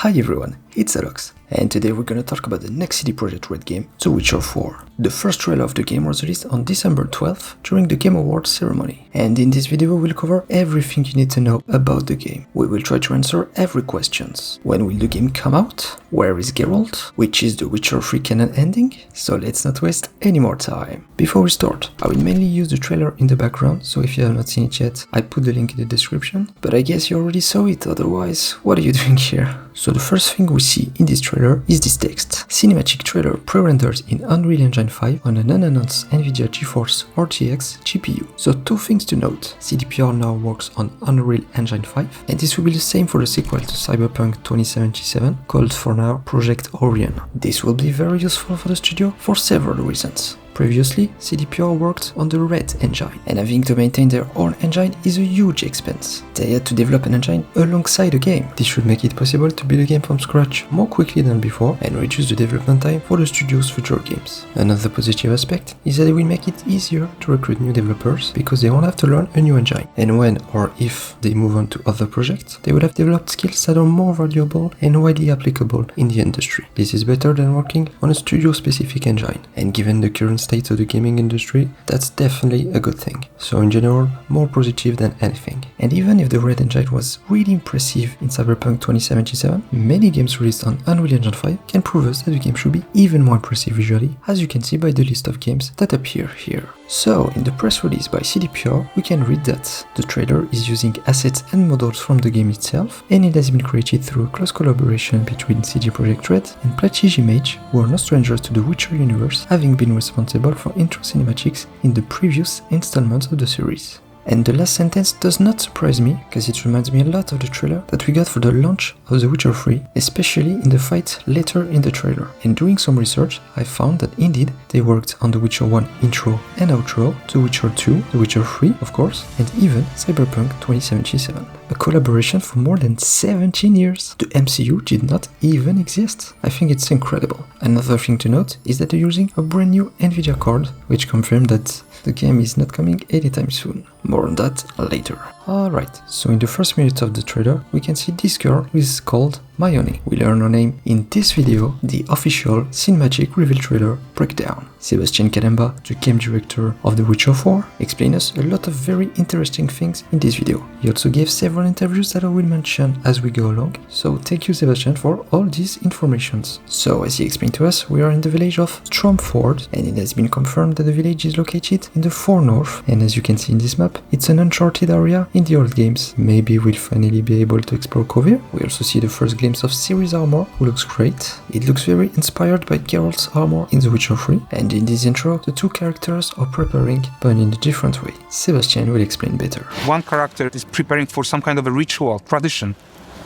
Hi everyone, it's Alex, and today we're gonna talk about the next CD Projekt Red game, The Witcher 4. The first trailer of the game was released on December 12th during the Game Awards ceremony, and in this video we'll cover everything you need to know about the game. We will try to answer every questions. When will the game come out? Where is Geralt? Which is the Witcher 3 canon ending? So let's not waste any more time. Before we start, I will mainly use the trailer in the background, so if you have not seen it yet, I put the link in the description. But I guess you already saw it, otherwise, what are you doing here? So the first thing we see in this trailer is this text. Cinematic trailer pre-rendered in Unreal Engine 5 on an unannounced NVIDIA GeForce RTX GPU. So two things to note. CDPR now works on Unreal Engine 5, and this will be the same for the sequel to Cyberpunk 2077, called for now Project Orion. This will be very useful for the studio for several reasons. Previously, CDPR worked on the Red engine, and having to maintain their own engine is a huge expense. They had to develop an engine alongside the game. This should make it possible to build a game from scratch more quickly than before and reduce the development time for the studio's future games. Another positive aspect is that it will make it easier to recruit new developers because they won't have to learn a new engine. And when or if they move on to other projects, they will have developed skills that are more valuable and widely applicable in the industry. This is better than working on a studio-specific engine, and given the current state of the gaming industry, that's definitely a good thing. So in general, more positive than anything. And even if the Red engine was really impressive in Cyberpunk 2077, many games released on Unreal Engine 5 can prove us that the game should be even more impressive visually, as you can see by the list of games that appear here. So, in the press release by CDPR, we can read that the trailer is using assets and models from the game itself, and it has been created through a close collaboration between CD Projekt Red and Platige Image, who are no strangers to the Witcher universe, having been responsible for intro cinematics in the previous installments of the series. And the last sentence does not surprise me, because it reminds me a lot of the trailer that we got for the launch of The Witcher 3, especially in the fight later in the trailer. And doing some research, I found that indeed they worked on The Witcher 1 intro and outro, The Witcher 2, The Witcher 3 of course, and even Cyberpunk 2077. A collaboration for more than 17 years. The MCU did not even exist. I think it's incredible. Another thing to note is that they're using a brand new NVIDIA card, which confirmed that the game is not coming anytime soon. More on that later. Alright, so in the first minute of the trailer, we can see this girl who is called Mayoni. We learn her name in this video, the official cinematic reveal trailer breakdown. Sebastian Kadamba, the game director of The Witcher 4, explained us a lot of very interesting things in this video. He also gave several interviews that I will mention as we go along, so thank you Sebastian for all these informations. So as he explained to us, we are in the village of Stromford, and it has been confirmed that the village is located in the far north, and as you can see in this map, it's an uncharted area in the old games. Maybe we'll finally be able to explore Kovir. We also see the first glimpse of Ciri's armor, who looks great. It looks very inspired by Geralt's armor in The Witcher 3, and in this intro, the two characters are preparing, but in a different way. Sebastian will explain better. One character is preparing for some kind of a ritual, tradition,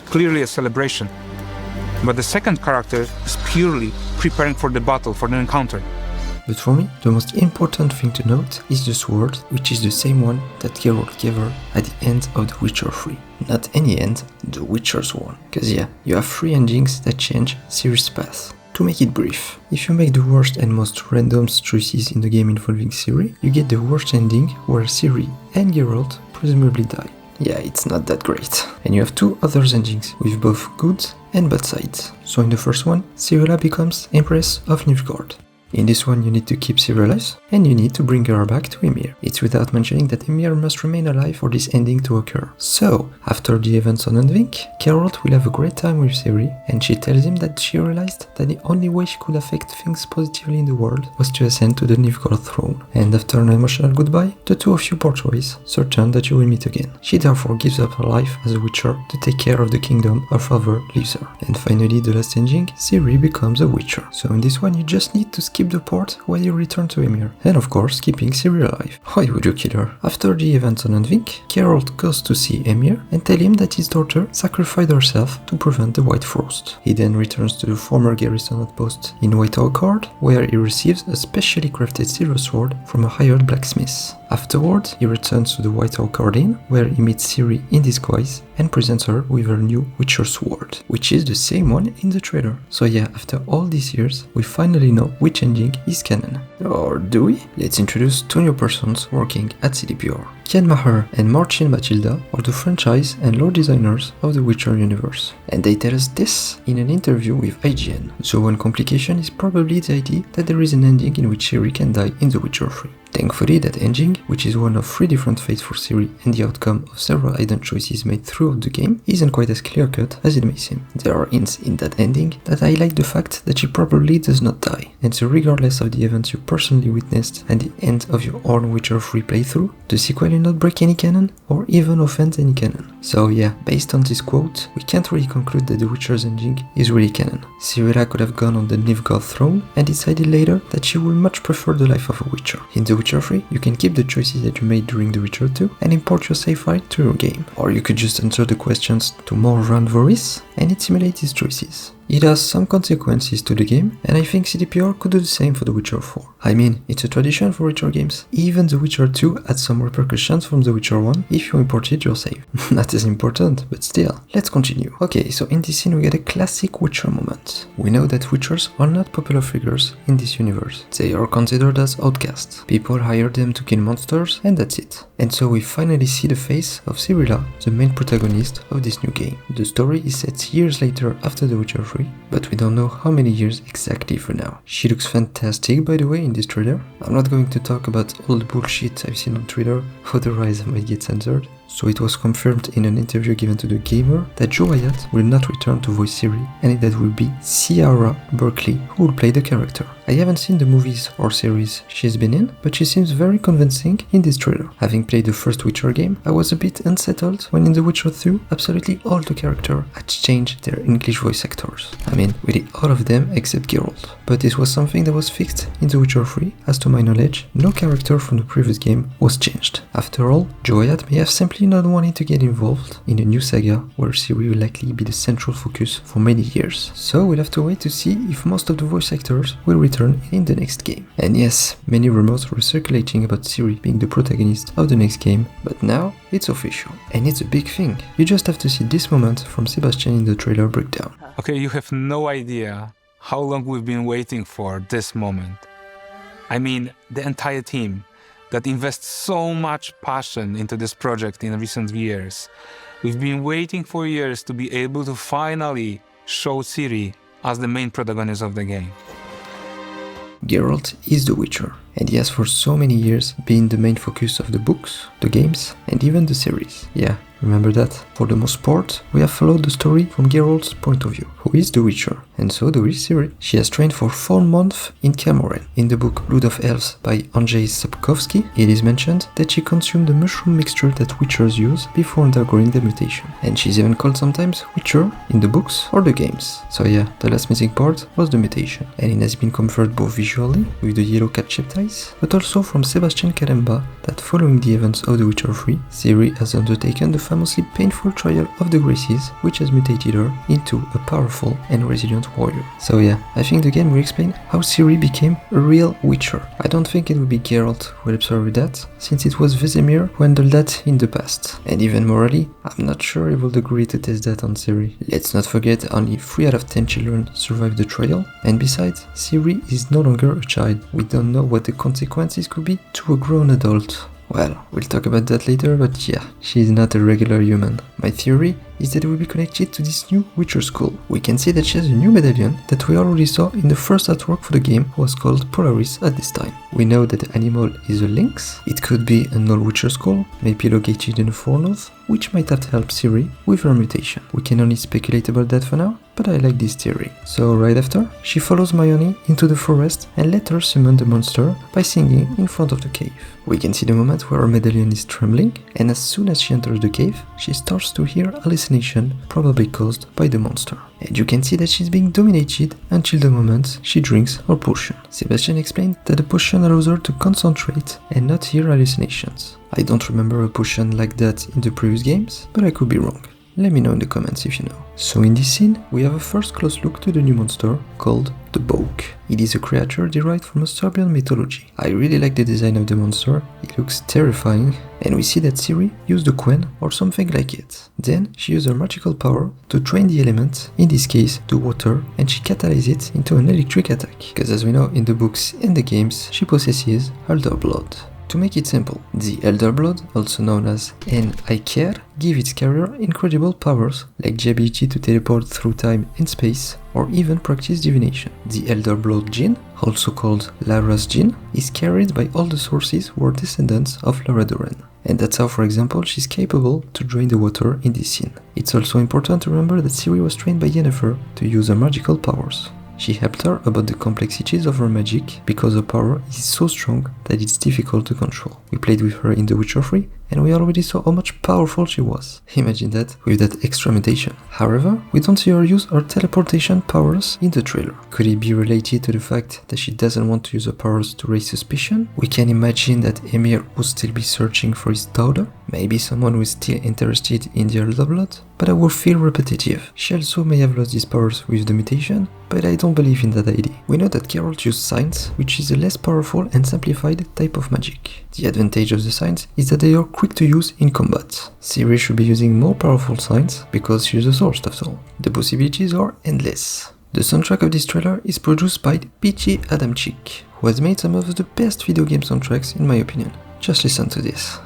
clearly a celebration. But the second character is purely preparing for the battle, for the encounter. But for me, the most important thing to note is the sword, which is the same one that Geralt gave her at the end of The Witcher 3. Not any end, The Witcher's one. Cause yeah, you have three endings that change Ciri's path. To make it brief, if you make the worst and most random choices in the game involving Ciri, you get the worst ending where Ciri and Geralt presumably die. Yeah, it's not that great. And you have two other endings with both good and bad sides. So in the first one, Ciri becomes Empress of Nilfgaard. In this one you need to keep Ciri alive, and you need to bring her back to Emir. It's without mentioning that Emir must remain alive for this ending to occur. So, after the events on Andvik, Geralt will have a great time with Ciri, and she tells him that she realized that the only way she could affect things positively in the world was to ascend to the Nilfgaard throne. And after an emotional goodbye, the two of you part ways, certain that you will meet again. She therefore gives up her life as a witcher to take care of the kingdom her father leaves her. And finally, the last ending, Ciri becomes a witcher. So in this one you just need to skip the part while you return to Emir, and of course keeping Ciri alive. Why would you kill her? After the events on Andvik, Geralt goes to see Emir and tell him that his daughter sacrificed herself to prevent the White Frost. He then returns to the former garrison outpost in White Orchard, where he receives a specially crafted silver sword from a hired blacksmith. Afterward, he returns to the White Oak Inn, where he meets Ciri in disguise and presents her with her new Witcher sword, which is the same one in the trailer. So yeah, after all these years, we finally know which ending is canon. Or do we? Let's introduce two new persons working at CDPR. Ken Maher and Marcin Matilda are the franchise and lore designers of the Witcher universe, and they tell us this in an interview with IGN. So one complication is probably the idea that there is an ending in which Ciri can die in The Witcher 3. Thankfully, that ending, which is one of 3 different fates for Ciri and the outcome of several hidden choices made throughout the game, isn't quite as clear-cut as it may seem. There are hints in that ending that highlight the fact that she probably does not die, and so regardless of the events you personally witnessed at the end of your own Witcher 3 playthrough, the sequel will not break any canon, or even offend any canon. So yeah, based on this quote, we can't really conclude that The Witcher's ending is really canon. Ciri could have gone on the Nilfgaard throne and decided later that she would much prefer the life of a Witcher. In The Witcher 3, you can keep the choices that you made during The Witcher 2 and import your save file to your game. Or you could just answer the questions to more Rand Voris and it simulates his choices. It has some consequences to the game, and I think CDPR could do the same for The Witcher 4. I mean, it's a tradition for Witcher games. Even The Witcher 2 had some repercussions from The Witcher 1 if you imported your save. Not as important, but still. Let's continue. Okay, so in this scene we get a classic Witcher moment. We know that Witchers are not popular figures in this universe. They are considered as outcasts. People hire them to kill monsters, and that's it. And so we finally see the face of Ciri, the main protagonist of this new game. The story is set years later after The Witcher 3, but we don't know how many years exactly for now. She looks fantastic, by the way, in this trailer. I'm not going to talk about all the bullshit I've seen on Twitter, otherwise I might get censored. So it was confirmed in an interview given to The Gamer that Joe Wyatt will not return to voice Ciri, and that will be Ciara Berkeley who will play the character. I haven't seen the movies or series she's been in, but she seems very convincing in this trailer. Having played the first Witcher game, I was a bit unsettled when in The Witcher 2, absolutely all the characters had changed their English voice actors. I mean, really all of them except Geralt. But this was something that was fixed in The Witcher 3, as to my knowledge, no character from the previous game was changed. After all, Joe Wyatt may have simply not wanted to get involved in a new saga where Ciri will likely be the central focus for many years. So we'll have to wait to see if most of the voice actors will return in the next game. And yes, many rumors were circulating about Ciri being the protagonist of the next game, but now it's official. And it's a big thing. You just have to see this moment from Sebastian in the trailer breakdown. Okay, you have no idea how long we've been waiting for this moment. I mean, the entire team that invests so much passion into this project in recent years. We've been waiting for years to be able to finally show Ciri as the main protagonist of the game. Geralt is the Witcher, and he has for so many years been the main focus of the books, the games, and even the series. Yeah, remember that? For the most part, we have followed the story from Geralt's point of view, who is the Witcher, and so do is Ciri. She has trained for 4 months in Camoran. In the book Blood of Elves by Andrzej Sapkowski, it is mentioned that she consumed the mushroom mixture that Witchers use before undergoing the mutation, and she's even called sometimes Witcher in the books or the games. So yeah, the last missing part was the mutation, and it has been confirmed both visually with the yellow cat-shaped eyes, but also from Sebastian Karemba that following the events of The Witcher 3, Ciri has undertaken the famously painful trial of the Graces, which has mutated her into a powerful and resilient warrior. So yeah, I think the game will explain how Ciri became a real Witcher. I don't think it will be Geralt who helps her with that, since it was Vesemir who handled that in the past. And even morally, I'm not sure he would agree to test that on Ciri. Let's not forget only 3 out of 10 children survived the trial, and besides, Ciri is no longer a child. We don't know what the consequences could be to a grown adult. Well, we'll talk about that later, but yeah, she is not a regular human. My theory is that it will be connected to this new Witcher school. We can see that she has a new medallion that we already saw in the first artwork for the game, was called Polaris at this time. We know that the animal is a lynx. It could be an old Witcher skull, maybe located in the Far North, which might have helped Ciri with her mutation. We can only speculate about that for now, but I like this theory. So right after, she follows Mayoni into the forest and let her summon the monster by singing in front of the cave. We can see the moment where her medallion is trembling, and as soon as she enters the cave, she starts to hear hallucination, probably caused by the monster. And you can see that she's being dominated until the moment she drinks her potion. Sebastian explained that the potion allows her to concentrate and not hear hallucinations. I don't remember a potion like that in the previous games, but I could be wrong. Let me know in the comments if you know. So in this scene, we have a first close look to the new monster called the Boke. It is a creature derived from a Serbian mythology. I really like the design of the monster, it looks terrifying, and we see that Ciri used a quen or something like it. Then she used her magical power to drain the element, in this case the water, and she catalyzes it into an electric attack. Because as we know in the books and the games, she possesses Elder Blood. To make it simple, the Elder Blood, also known as N-I-Care, give its carrier incredible powers, like the ability to teleport through time and space, or even practice divination. The Elder Blood gene, also called Lara's gene, is carried by all the sources who are descendants of Lara Doren. And that's how, for example, she's capable to drain the water in this scene. It's also important to remember that Ciri was trained by Yennefer to use her magical powers. She helped her about the complexities of her magic because her power is so strong that it's difficult to control. We played with her in The Witcher 3 and we already saw how much powerful she was. Imagine that with that extra mutation. However, we don't see her use her teleportation powers in the trailer. Could it be related to the fact that she doesn't want to use her powers to raise suspicion? We can imagine that Emir would still be searching for his daughter, maybe someone who is still interested in the Elder Blood, but I would feel repetitive. She also may have lost his powers with the mutation, but I don't believe in that idea. We know that Geralt used signs, which is a less powerful and simplified type of magic. The advantage of the signs is that they are quick to use in combat. Ciri should be using more powerful signs because she's a source after all. The possibilities are endless. The soundtrack of this trailer is produced by P.J. Adamczyk, who has made some of the best video game soundtracks in my opinion. Just listen to this.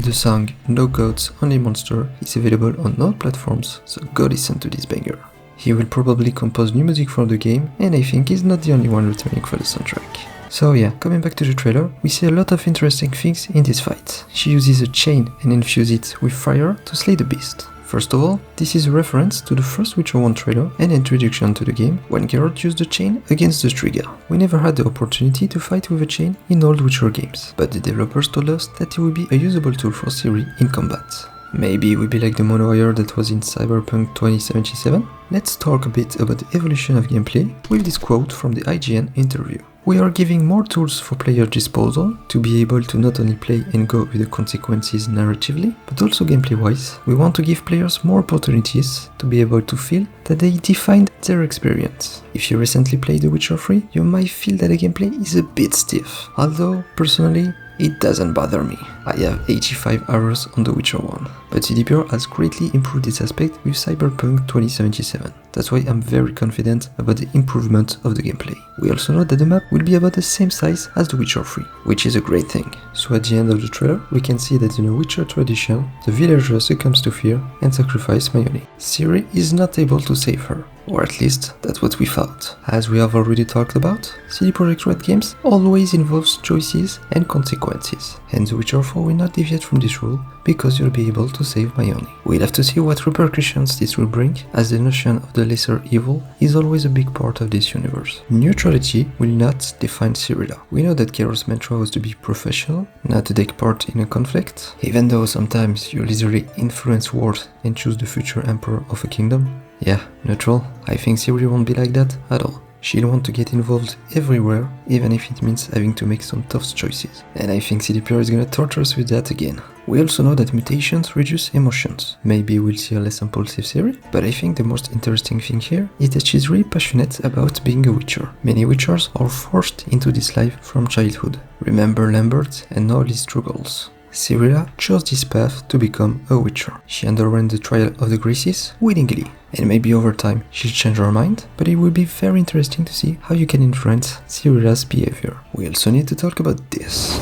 The song No Gods Only Monster is available on all platforms, so go listen to this banger. He will probably compose new music for the game, and I think he's not the only one returning for the soundtrack. So yeah, coming back to the trailer, we see a lot of interesting things in this fight. She uses a chain and infuses it with fire to slay the beast. First of all, this is a reference to the first Witcher 1 trailer and introduction to the game when Geralt used the chain against the Striga. We never had the opportunity to fight with a chain in old Witcher games, but the developers told us that it would be a usable tool for Ciri in combat. Maybe it would be like the mono wire that was in Cyberpunk 2077? Let's talk a bit about the evolution of gameplay with this quote from the IGN interview. We are giving more tools for player disposal to be able to not only play and go with the consequences narratively, but also gameplay-wise. We want to give players more opportunities to be able to feel that they defined their experience. If you recently played The Witcher 3, you might feel that the gameplay is a bit stiff, although personally, it doesn't bother me. I have 85 hours on The Witcher 1, but CDPR has greatly improved this aspect with Cyberpunk 2077. That's why I'm very confident about the improvement of the gameplay. We also know that the map will be about the same size as The Witcher 3, which is a great thing. So at the end of the trailer, we can see that in a Witcher tradition, the villager succumbs to fear and sacrifices Mikolai. Ciri is not able to save her, or at least that's what we thought. As we have already talked about, CD Projekt Red games always involves choices and consequences, and The Witcher 4 will not deviate from this rule because you'll be able to save Mikolai. We'll have to see what repercussions this will bring, as the notion of the lesser evil is always a big part of this universe. Neutrality will not define Ciri. We know that Geralt's mantra was to be professional, not to take part in a conflict, even though sometimes you literally influence wars and choose the future emperor of a kingdom. Yeah, neutral. I think Ciri won't be like that at all. She'll want to get involved everywhere, even if it means having to make some tough choices. And I think CDPR is gonna torture us with that again. We also know that mutations reduce emotions. Maybe we'll see a less impulsive Ciri, but I think the most interesting thing here is that she's really passionate about being a Witcher. Many Witchers are forced into this life from childhood. Remember Lambert and all his struggles. Ciri chose this path to become a witcher. She underwent the trial of the Graces willingly, and maybe over time she'll change her mind, but it will be very interesting to see how you can influence Ciri's behavior. We also need to talk about this.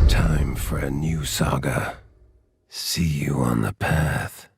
Time for a new saga. See you on the path.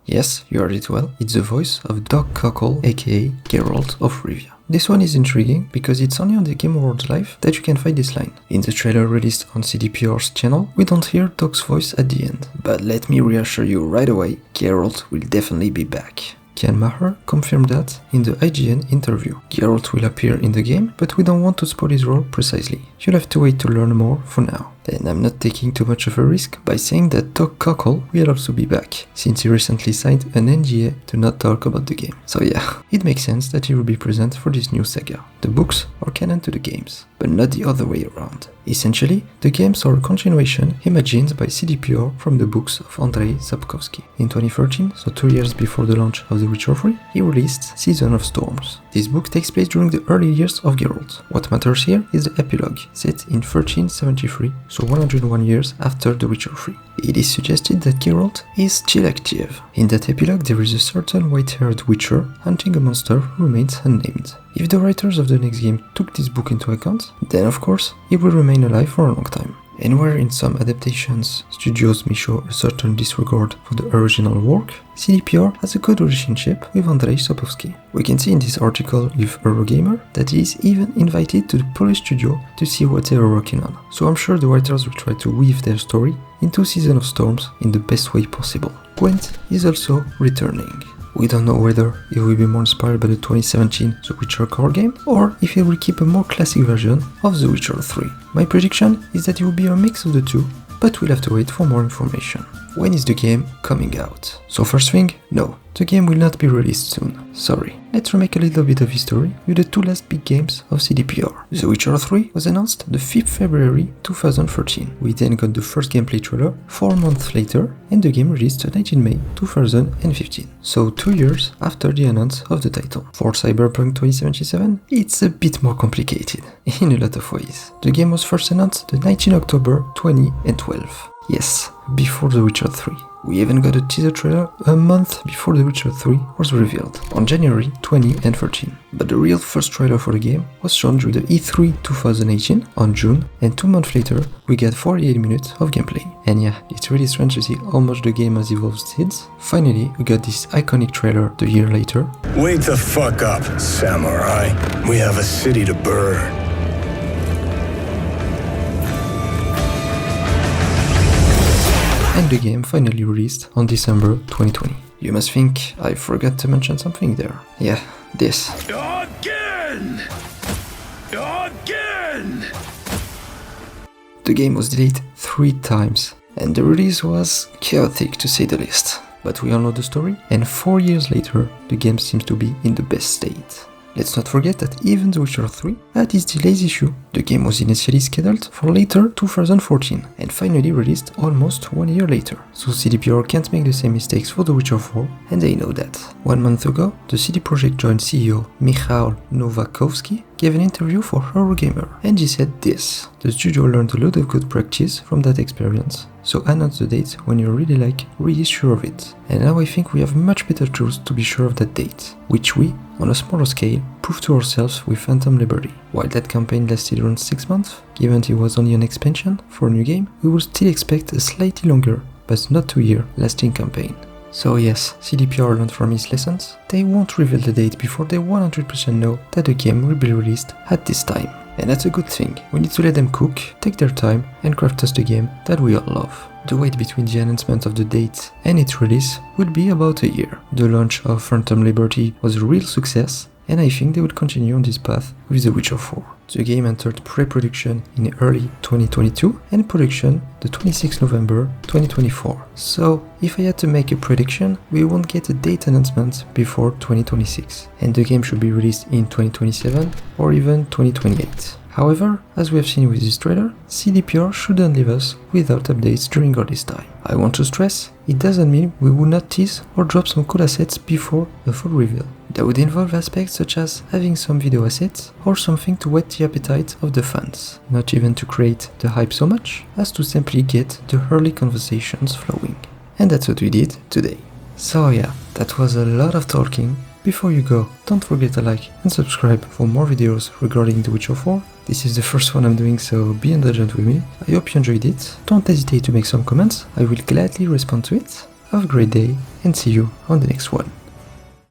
Yes, you heard it well, it's the voice of Doc Cockle, aka Geralt of Rivia. This one is intriguing because it's only on the Game Awards Live that you can find this line. In the trailer released on CDPR's channel, we don't hear Doc's voice at the end. But let me reassure you right away, Geralt will definitely be back. Kian Maher confirmed that in the IGN interview. Geralt will appear in the game, but we don't want to spoil his role precisely. You'll have to wait to learn more for now. And I'm not taking too much of a risk by saying that Doc Cockle will also be back, since he recently signed an NDA to not talk about the game. So yeah, it makes sense that he will be present for this new saga. The books are canon to the games, but not the other way around. Essentially, the games are a continuation imagined by CDPR from the books of Andrzej Sapkowski. In 2013, so 2 years before the launch of The Witcher 3, he released Season of Storms. This book takes place during the early years of Geralt. What matters here is the epilogue, set in 1373, so 101 years after The Witcher 3. It is suggested that Geralt is still active. In that epilogue there is a certain white-haired witcher hunting a monster who remains unnamed. If the writers of the next game took this book into account, then of course he will remain alive for a long time. And where in some adaptations studios may show a certain disregard for the original work, CDPR has a good relationship with Andrzej Sapkowski. We can see in this article with Eurogamer that he is even invited to the Polish studio to see what they are working on. So I'm sure the writers will try to weave their story into Season of Storms in the best way possible. Gwent is also returning. We don't know whether it will be more inspired by the 2017 The Witcher card game, or if it will keep a more classic version of The Witcher 3. My prediction is that it will be a mix of the two, but we'll have to wait for more information. When is the game coming out? So first thing, no, the game will not be released soon. Sorry. Let's remake a little bit of history with the two last big games of CDPR. The Witcher 3 was announced the 5th February 2013. We then got the first gameplay trailer 4 months later, and the game released on 19 May 2015. So 2 years after the announce of the title. For Cyberpunk 2077, it's a bit more complicated, in a lot of ways. The game was first announced the 19 October 2012. Yes, before The Witcher 3. We even got a teaser trailer a month before The Witcher 3 was revealed, on January 2013. But the real first trailer for the game was shown during the E3 2018 on June, and 2 months later we got 48 minutes of gameplay. And yeah, it's really strange to see how much the game has evolved since. Finally, we got this iconic trailer the year later. Wake the fuck up, samurai. We have a city to burn. And the game finally released on December 2020. You must think I forgot to mention something there. Yeah, this. Again! Again! The game was delayed 3 times, and the release was chaotic to say the least. But we all know the story, and 4 years later, the game seems to be in the best state. Let's not forget that even The Witcher 3 had its delays issue. The game was initially scheduled for later 2014 and finally released almost 1 year later. So CDPR can't make the same mistakes for The Witcher 4, and they know that. 1 month ago, the CD Projekt Joint CEO Michał Nowakowski gave an interview for Eurogamer, and he said this: the studio learned a lot of good practice from that experience, so announce the date when you're really sure of it. And now I think we have much better tools to be sure of that date, which we, on a smaller scale, proved to ourselves with Phantom Liberty. While that campaign lasted around 6 months, given it was only an expansion for a new game, we would still expect a slightly longer, but not 2-year, lasting campaign. So yes, CDPR learned from his lessons. They won't reveal the date before they 100% know that the game will be released at this time. And that's a good thing. We need to let them cook, take their time, and craft us the game that we all love. The wait between the announcement of the date and its release would be about a year. The launch of Phantom Liberty was a real success, and I think they would continue on this path with The Witcher 4. The game entered pre-production in early 2022 and production the 26th November 2024. So, if I had to make a prediction, we won't get a date announcement before 2026, and the game should be released in 2027 or even 2028. However, as we have seen with this trailer, CDPR shouldn't leave us without updates during all this time. I want to stress, it doesn't mean we would not tease or drop some cool assets before the full reveal. That would involve aspects such as having some video assets or something to whet the appetite of the fans, not even to create the hype so much as to simply get the early conversations flowing. And that's what we did today. So yeah, that was a lot of talking. Before you go, don't forget to like and subscribe for more videos regarding The Witcher 4. This is the first one I'm doing, so be indulgent with me. I hope you enjoyed it. Don't hesitate to make some comments, I will gladly respond to it. Have a great day and see you on the next one.